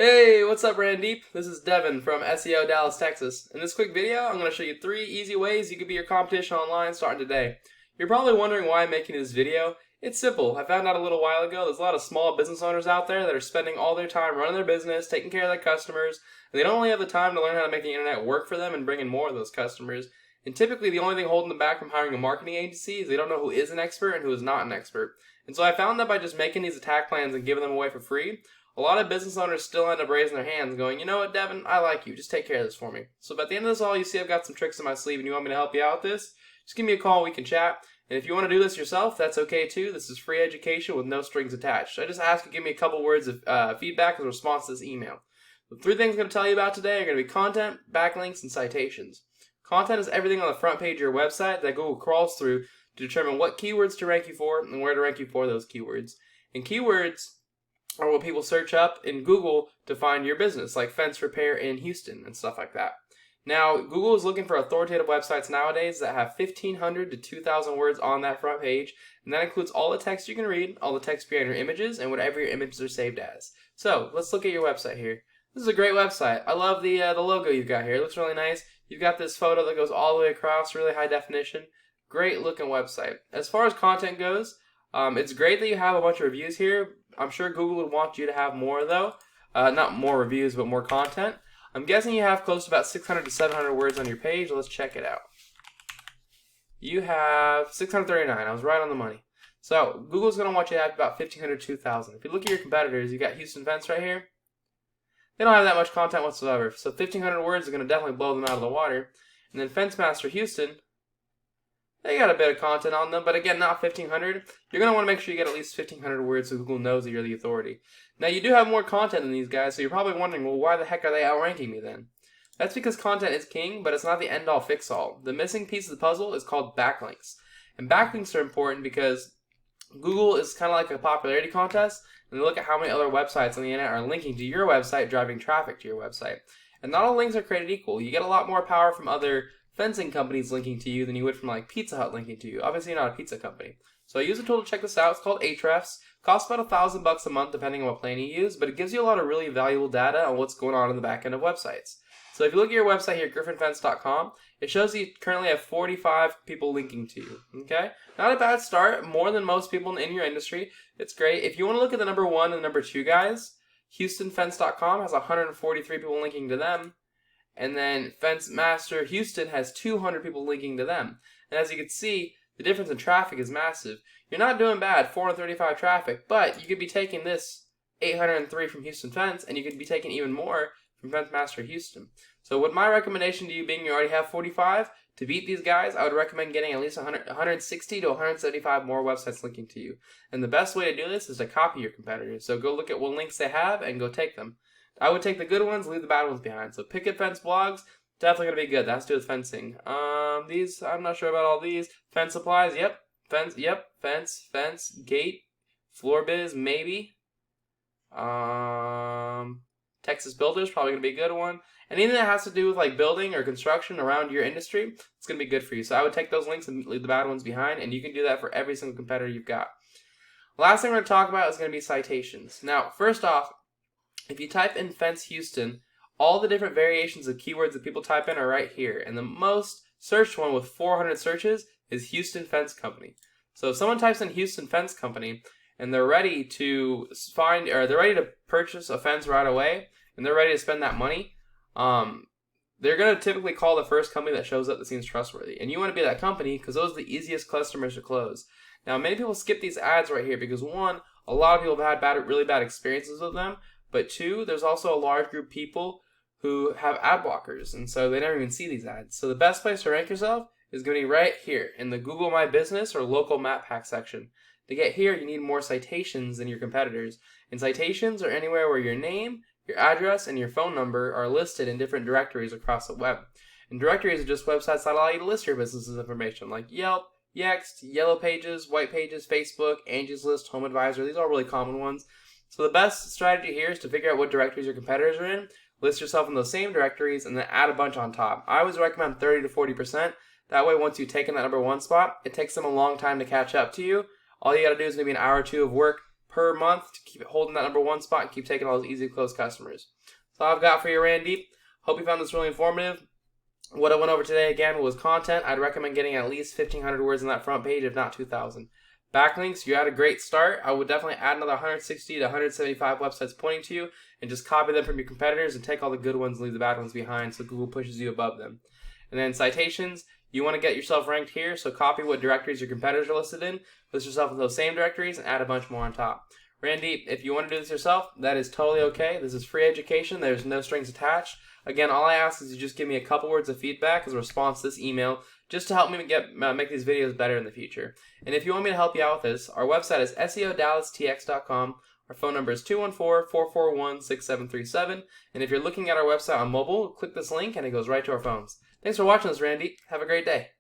Hey, what's up, Randip? This is Devin from SEO Dallas, Texas. In this quick video, I'm going to show you 3 easy ways you can beat your competition online starting today. You're probably wondering why I'm making this video. It's simple. I found out a little while ago there's a lot of small business owners out there that are spending all their time running their business, taking care of their customers, and they don't really have the time to learn how to make the internet work for them and bring in more of those customers. And typically, the only thing holding them back from hiring a marketing agency is they don't know who is an expert and who is not an expert. And so I found that by just making these attack plans and giving them away for free, a lot of business owners still end up raising their hands going, you know what, Devin, I like you. Just take care of this for me. So at the end of this all, you see I've got some tricks in my sleeve and you want me to help you out with this, just give me a call, we can chat. And if you want to do this yourself, that's okay too. This is free education with no strings attached. I just ask you to give me a couple words of feedback as a response to this email. The 3 things I'm going to tell you about today are going to be content, backlinks, and citations. Content is everything on the front page of your website that Google crawls through to determine what keywords to rank you for and where to rank you for those keywords. And keywords are what people search up in Google to find your business, like fence repair in Houston and stuff like that. Now, Google is looking for authoritative websites nowadays that have 1,500 to 2,000 words on that front page, and that includes all the text you can read, all the text behind your images, and whatever your images are saved as. So, let's look at your website here. This is a great website. I love the logo you've got here. It looks really nice. You've got this photo that goes all the way across, really high definition. Great looking website. As far as content goes, it's great that you have a bunch of reviews here. I'm sure Google would want you to have more though. Not more reviews, but more content. I'm guessing you have close to about 600 to 700 words on your page. Let's check it out. You have 639. I was right on the money. So Google's going to want you to have about 1,500 to 2,000. If you look at your competitors, you got Houston Fence right here. They don't have that much content whatsoever. So 1,500 words is going to definitely blow them out of the water. And then Fence Master Houston, they got a bit of content on them, but again, not 1,500. You're going to want to make sure you get at least 1,500 words so Google knows that you're the authority. Now, you do have more content than these guys, so you're probably wondering, well, why the heck are they outranking me then? That's because content is king, but it's not the end-all, fix-all. The missing piece of the puzzle is called backlinks. And backlinks are important because Google is kind of like a popularity contest, and they look at how many other websites on the internet are linking to your website, driving traffic to your website. And not all links are created equal. You get a lot more power from other fencing companies linking to you than you would from like Pizza Hut linking to you. Obviously, you're not a pizza company. So I use a tool to check this out. It's called Ahrefs. Costs about $1,000 a month depending on what plan you use, but it gives you a lot of really valuable data on what's going on in the back end of websites. So if you look at your website here, griffinfence.com, it shows you currently have 45 people linking to you. Okay? Not a bad start. More than most people in your industry. It's great. If you want to look at the number 1 and the number 2 guys, HoustonFence.com has 143 people linking to them. And then Fence Master Houston has 200 people linking to them. And as you can see, the difference in traffic is massive. You're not doing bad, 435 traffic, but you could be taking this 803 from Houston Fence, and you could be taking even more from Fence Master Houston. So what my recommendation to you, being you already have 45, to beat these guys, I would recommend getting at least 160 to 175 more websites linking to you. And the best way to do this is to copy your competitors. So go look at what links they have and go take them. I would take the good ones, leave the bad ones behind. So picket fence blogs, definitely going to be good. That has to do with fencing. These, I'm not sure about all these. Fence supplies, yep. Fence, gate, floor biz, maybe. Texas builders, probably going to be a good one. Anything that has to do with like building or construction around your industry, it's going to be good for you. So I would take those links and leave the bad ones behind, and you can do that for every single competitor you've got. Last thing we're going to talk about is going to be citations. Now, first off, if you type in Fence Houston, all the different variations of keywords that people type in are right here. And the most searched one with 400 searches is Houston Fence Company. So if someone types in Houston Fence Company and they're ready to they're ready to purchase a fence right away and they're ready to spend that money, they're going to typically call the first company that shows up that seems trustworthy. And you want to be that company because those are the easiest customers to close. Now, many people skip these ads right here because 1, a lot of people have had really bad experiences with them. But 2, there's also a large group of people who have ad blockers, and so they never even see these ads. So the best place to rank yourself is going to be right here in the Google My Business or local map pack section. To get here, you need more citations than your competitors. And citations are anywhere where your name, your address, and your phone number are listed in different directories across the web. And directories are just websites that allow you to list your business's information, like Yelp, Yext, Yellow Pages, White Pages, Facebook, Angie's List, Home Advisor. These are all really common ones. So the best strategy here is to figure out what directories your competitors are in, list yourself in those same directories, and then add a bunch on top. I always recommend 30 to 40%. That way, once you've taken that number 1 spot, it takes them a long time to catch up to you. All you got to do is maybe an hour or 2 of work, per month to keep it holding that #1 spot and keep taking all those easy to close customers. That's all I've got for you, Randip. Hope you found this really informative. What I went over today again was content. I'd recommend getting at least 1,500 words on that front page, if not 2,000. Backlinks, you're at a great start. I would definitely add another 160 to 175 websites pointing to you and just copy them from your competitors and take all the good ones and leave the bad ones behind so Google pushes you above them. And then citations, you want to get yourself ranked here, so copy what directories your competitors are listed in, list yourself in those same directories, and add a bunch more on top. Randip, if you want to do this yourself, that is totally okay. This is free education. There's no strings attached. Again, all I ask is you just give me a couple words of feedback as a response to this email, just to help me make these videos better in the future. And if you want me to help you out with this, our website is SEODallasTX.com. Our phone number is 214-441-6737. And if you're looking at our website on mobile, click this link and it goes right to our phones. Thanks for watching this, Randy. Have a great day.